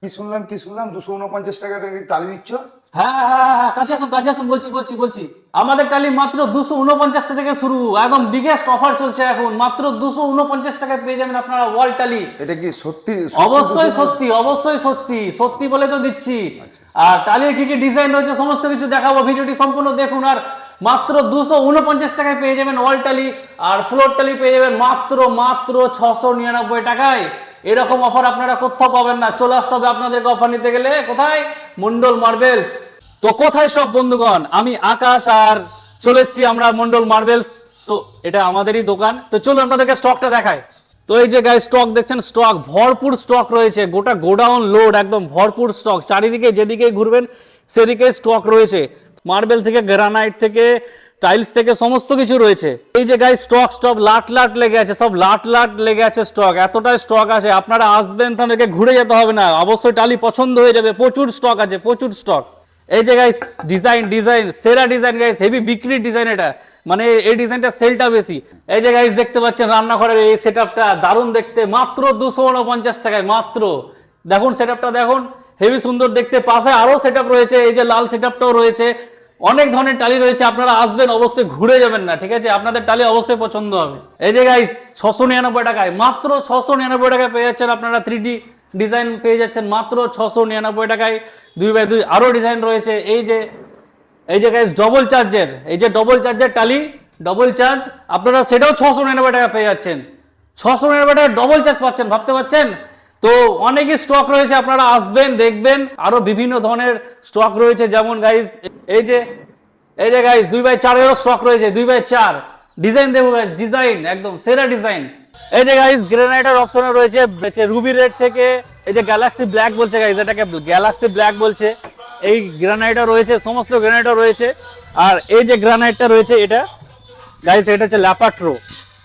কি শুনলাম 249 টাকা টালি দিচ্ছ? হ্যাঁ হ্যাঁ হ্যাঁ হ্যাঁ, কাছে আসুন বলছি। আমাদের টালি মাত্র 249 টাকা থেকে শুরু, একদম বিগেস্ট অফার চলছে এখন। মাত্র 249 টাকায় পেয়ে যাবেন আপনারা ওয়াল টালি। এটা কি সত্যি? অবশ্যই সত্যি বলে তো দিচ্ছি। আর টালির কি কি ডিজাইন রয়েছে সমস্ত কিছু দেখাবো, ভিডিওটি সম্পূর্ণ দেখুন। আর মাত্র 249 টাকায় পেয়ে যাবেন ওয়াল টালি, আর ফ্লোর টালি পেয়ে যাবেন মাত্র 699 টাকায়। এরকম অফার আপনারা কোথাও পাবেন না। চলে আসতে হবে আপনাদেরকে অফার নিতে গেলে কোথায়? মন্ডল মার্বেলস। তো কোথায় সব বন্ধুগণ, আমি আকাশ আর চলে এসেছি আমরা মন্ডল মার্বেলস। তো এটা আমাদেরই দোকান। তো চলুন আপনাদেরকে স্টকটা দেখায়। তো এই যে গাইস স্টক দেখছেন, স্টক ভরপুর স্টক রয়েছে, গোটা গোডাউন লোড, একদম ভরপুর স্টক। চারিদিকে যেদিকে ঘুরবেন সেদিকে স্টক রয়েছে। মার্বেল থেকে, গ্রানাইট থেকে, টাইলস থেকে সমস্ত কিছু রয়েছে। এই যে গাইস স্টক লাট লেগে আছে, সব লাট লেগে আছে স্টক। এতটাই স্টক আছে, আপনারা আসবেন তাদেরকে ঘুরে যেতে হবে না, অবশ্যই টালি পছন্দ হয়ে যাবে। প্রচুর স্টক আছে, প্রচুর স্টক। এই যে গাইস ডিজাইন সেরা ডিজাইন গাইস, হেভি বিক্রির ডিজাইন এটা, মানে এই ডিজাইনটা সেলটা বেশি। এই যে গাইস দেখতে পাচ্ছেন রান্নাঘরের এই সেটআপটা দারুণ দেখতে, মাত্র 249 টাকায়। মাত্র দেখুন সেটআপটা দেখুন, হেভি সুন্দর দেখতে। পাশে আরো সেটআপ রয়েছে, এই যে লাল সেটআপটাও রয়েছে। অনেক ধরনের টালি রয়েছে, আপনারা আসবেন অবশ্যই ঘুরে যাবেন না, ঠিক আছে? আপনাদের টালি অবশ্যই পছন্দ হবে। এই যে গাইস 699 টাকায়, মাত্র 699 টাকায় পেয়ে যাচ্ছেন আপনারা 3D ডিজাইন পেয়ে যাচ্ছেন মাত্র 699 টাকায়। 2x2 আরো ডিজাইন রয়েছে। এই যে গাইস ডবল চার্জের টালি, ডবল চার্জ আপনারা সেটাও 699 টাকা পেয়ে যাচ্ছেন। 699 টাকা ডবল চার্জ পাচ্ছেন, ভাবতে পারছেন? তো অনেকই স্টক রয়েছে, আপনারা আসবেন দেখবেন। আরো বিভিন্ন ধরনের স্টক রয়েছে, যেমন গাইস এই যে গাইস 2x4 এরও স্টক রয়েছে। 2x4 ডিজাইন দেখো গাইস, ডিজাইন একদম সেরা ডিজাইন। এই যে গাইস গ্রানাইটের অপশনে রয়েছে রুবি রেড থেকে, এই যে গ্যালাক্সি ব্ল্যাক বলছে গাইস, এটাকে গ্যালাক্সি ব্ল্যাক বলছে। এই গ্রানাইটও রয়েছে, সমস্ত গ্রানাইটও রয়েছে। আর এই যে গ্রানাইটটা রয়েছে এটা গাইস, এটা হচ্ছে ল্যাপাট্রো।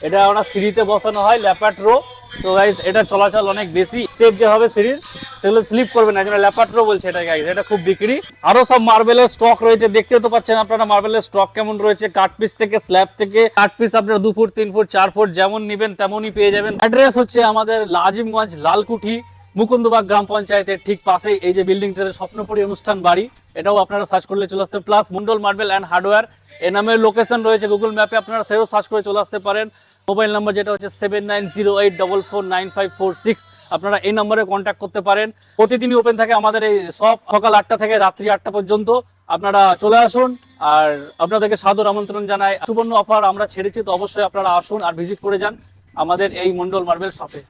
এটা আমরা সিঁড়িতে বসানো হয় ল্যাপাট্রো। তো গাইস এটা চলাচল অনেক বেশি, স্টেপ যে হবে সিঁড়ির সেগুলো স্লিপ করবে না, যেন ল্যাপাট্রো বলছে এটা গাইস। এটা খুব বিক্রি। আরো সব মার্বেলের স্টক রয়েছে, দেখতে তো পাচ্ছেন আপনারা মার্বেলের স্টক কেমন রয়েছে। কাট পিস থেকে স্ল্যাব থেকে, কাট পিস আপনারা 2 ফুট 3 ফুট 4 ফুট যেমন নেবেন তেমনই পেয়ে যাবেন। অ্যাড্রেস হচ্ছে আমাদের আজিমগঞ্জ লালকুঠি মুকুন্দবাগ গ্রাম পঞ্চায়েতের ঠিক পাশে। এই যে বিল্ডিংটাতে স্বপ্নপুরী অনুষ্ঠান বাড়ি, এটাও আপনারা সার্চ করলে চলে আসতে। Plus Mondal marble and hardware এই নামের লোকেশন রয়েছে গুগল ম্যাপে, আপনারা সেও সার্চ করে চলে আসতে পারেন। মোবাইল নাম্বার যেটা হচ্ছে 7908449546, আপনারা এই নম্বরে কন্ট্যাক্ট করতে পারেন। প্রতিদিনই ওপেন থাকে আমাদের এই শপ, সকাল 8টা থেকে রাত্রি 8টা পর্যন্ত। আপনারা চলে আসুন, আর আপনাদেরকে সাদর আমন্ত্রণ জানাই। সুবর্ণ অফার আমরা ছেড়েছি, তো অবশ্যই আপনারা আসুন আর ভিজিট করে যান আমাদের এই মন্ডল মার্বেল শপে।